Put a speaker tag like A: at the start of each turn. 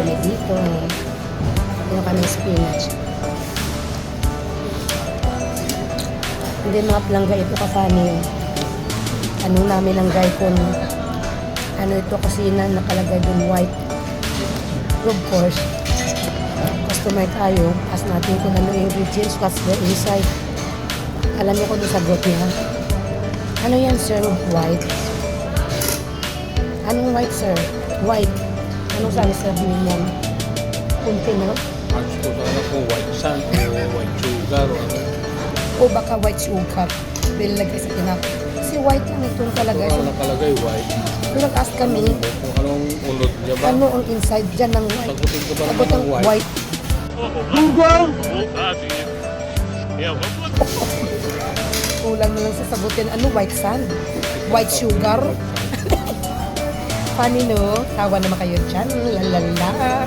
A: kami dito. Meron kami spinach. Hindi mga plangga ito kasani. Ano namin ang guy kung ano ito kasi na nakalagay dun white. Of course, customer tayo. Ask natin kung ano yung ingredients, what's the inside. Alam niyo kung sagot niya. Ano yan, sir? White. Anong white, sir? White. Anong sabi sabihin yan? Kunti na?
B: Gusto ko sana kung white sand o white sugar o ano.
A: O baka white sugar. Bilagay sa tinap. Kasi white lang itong kalagay.
B: Kung ano nakalagay white.
A: Kung nag-ask kami,
B: Kung anong unod niya ba?
A: ano ang inside dyan ng white?
B: Sagutin ko ba naman
A: Sagot ang
B: ng white?
A: white. Kulang na lang sa sagutin. Ano white sand? White sugar? Funny no? Tawa naman kayo dyan. Lalala.